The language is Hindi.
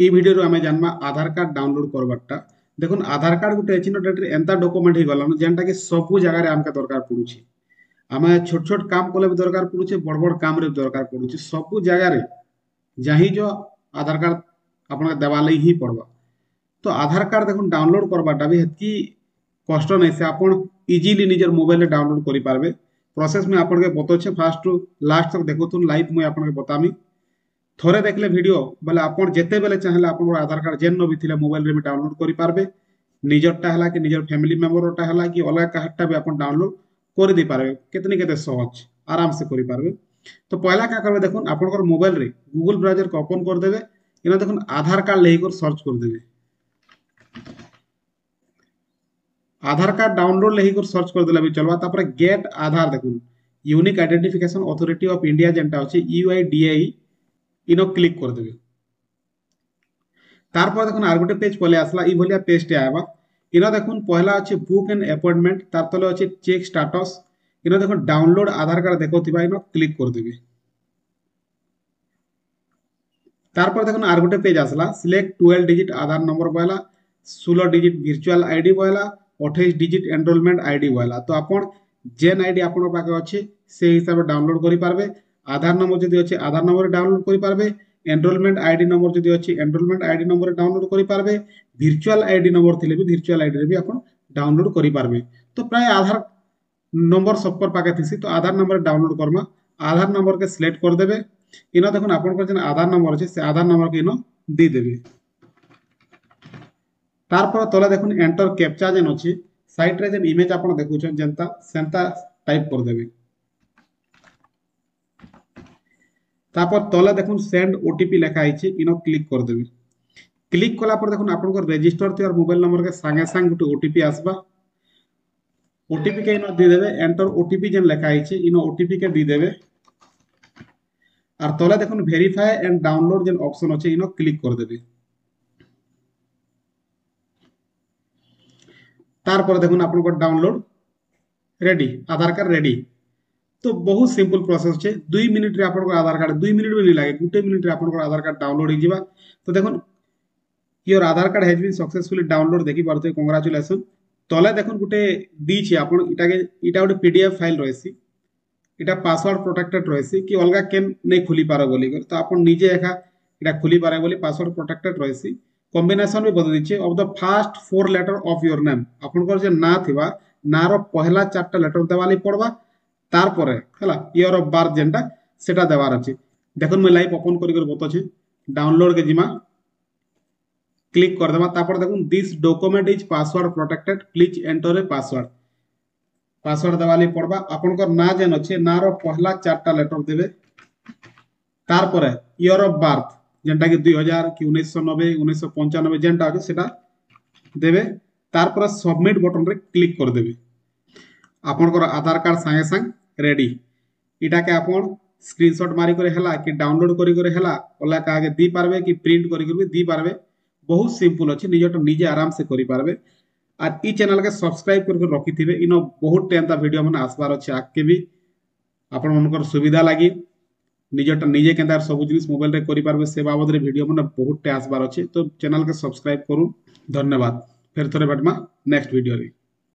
এই ভিডিওরে আমি জানবা আধার কার্ড ডাউনলোড করবারটা। দেখুন আধার কার্ড গোটে আছে এন্তা ডকুমেন্ট হয়ে গলান যেটা কি সবু জায়গায় আমাকে দরকার পড়ুছে। আমি ছোট ছোট কাম কলে भी দরকার পড়ুছে, বড় বড় কামরে भी দরকার পড়ুছে। সবু জায়গায় যাহি जो আধার কার্ড আপনাকে দেওয়া লাগি হি পড়বা। তো আধার কার্ড দেখুন ডাউনলোড করবাটা भी হেতকি কষ্ট নাই, সে আপন ইজিলি নিজের মোবাইলে ডাউনলোড করি পারবে। প্রসেস মে আপনাকে বতাউছে, ফার্স্ট টু লাস্ট তক দেখুন লাইভ মুই আপনাকে বতামি। থরে দেখলে ভিডিও বলে আপন যেতেবেলে চাইলে আপনার আধার কার্ড যেন भी थिले मोबाइल रे भी डाउनलोड करि पारबे। निजरटा हला कि निजर फैमिली मेंबरटा हला कि अलग काहारटा भी अपन डाउनलोड कर दे पारबे। केतनी केते सहज आराम से करि पारबे। तो पहला क्या करबे देखुन आपनकर मोबाइल रे गूगल ब्राउजर को ओपन कर देबे। इना देखुन आधार कार्ड लेहि कर सर्च कर देबे। आधार कार्ड डाउनलोड लेहि कर सर्च कर देला भी चलबा। तापर गेट आधार देखुन unique identification authority of India जेंटा अछि यूआईडीआई इनो क्लिक कर देबे। तारपर देखुन आर गोटे पेज पले आसला ई भलिया पेज टे आबा। इनो देखुन पहला अछि बुक एंड अपॉइंटमेंट, तार तले अछि चेक स्टेटस। इनो देखुन डाउनलोड आधार कार्ड देखोथिबा इनो क्लिक कर देबे। तारपर देखुन आर गोटे पेज आसला सिलेक्ट 12 डिजिट आधार नंबर बोला, 16 डिजिट वर्चुअल आईडी बोला, 28 डिजिट एनरोलमेंट आईडी बोला। तो आपण जेन आईडी आपण पाके अछि से हिसाब डाउनलोड करि पारबे। आधार नंबर जदि अछि आधार नंबर डाउनलोड करि पारबे। एनरोलमेंट आईडी नंबर जदि अछि एनरोलमेंट आईडी नंबर डाउनलोड करि पारबे। वर्चुअल आईडी नंबर थिले भी वर्चुअल आईडी रे भी आपण डाउनलोड करि पारबे। तो प्राय आधार नंबर सबकर पाके थिसी, तो आधार नंबर डाउनलोड करमा। आधार नंबर के सिलेक्ट कर देबे। इनो देखुन आपन जेन आधार नंबर अछि से आधार नंबर के इनो दे देबे। तारपर तले देखुन एंटर कैप्चा जेन अछि साइड रे जेन इमेज आपण देखुछन जेंता सेंता टाइप कर देबे। तापर तले देखुन सेंड ओटीपी लिखा आइछि इनो क्लिक कर देबे। क्लिक कला पर देखुन आपन को रजिस्टर थियर मोबाइल नंबर के संगे संग गोटे ओटीपी आसबा। ओटीपी के इनो दे देबे। एंटर ओटीपी जेन लिखा आइछि इनो ओटीपी के दे देबे। और तले देखुन वेरीफाई एंड डाउनलोड जेन ऑप्शन अछि इनो क्लिक कर देबे। तारपर देखुन आपन को download ready, Aadhaar card ready. तो बहुत सिंपल प्रोसेस छे। 2 मिनिट रे आपन को आधार कार्ड 2 मिनिट भी नहीं लागे, 2 मिनिट रे आपन को आधार कार्ड डाउनलोड हो जिबा। तो देखुन your Aadhaar card has been successfully download देखि पारते, कांग्रेचुलेशन। तले देखुन गुटे दी छे आपन इटा गोटे पीडीएफ फाइल रहसी। इटा पासवर्ड प्रोटेक्टेड रहसी कि अलगा केन नहीं खुली पारो बोली कर। तो आपन निजे एका इटा खुली पारे बोली पासवर्ड प्रोटेक्टेड रहसी। कॉम्बिनेशन भी बदल दिछे of the first 4 letter of your name. आपन को जे ना थिबा ना रो पहला 4टा लेटर देवाली पड़बा। तार परे हला ईयर ऑफ बर्थ जेंटा सेटा देवार अछि। देखुन मैं लाइव ओपन करि कर बतछे। डाउनलोड के जिमा क्लिक कर देबा। तापर देखुन this document is password protected, please enter a password. Password देवाली पड़बा। आपन को ना जेन अछि ना रो पहला 4टा लेटर देबे। तार परे ईयर ऑफ बर्थ जेंटा कि 2000 कि 1990 1995 जेंटा अछि सेटा देबे। तार पर सबमिट बटन रे क्लिक कर देबे। आपन को आधार कार्ड संगे संग रेडी। इटा के आपन स्क्रीनशॉट मारी करे हला कि डाउनलोड करी करे हला ओला का आगे दी पारबे कि प्रिंट करी कर भी दी पारबे। बहुत सिंपल अछि, निजट निजे आराम से करि पारबे। और ई चैनल के सब्सक्राइब करके रखी थिबे। इनो बहुत टेंता वीडियो मन आसबार अछि आके भी आपन मनकर सुविधा लागी निजट निजे केंदा सब जिनिस मोबाइल रे करि पारबे से बाबद रे वीडियो मन बहुत टे आसबार अछि। तो चैनल के सब्सक्राइब करू। धन्यवाद। फिर थोड़े बैठमा नेक्स्ट वीडियो रे।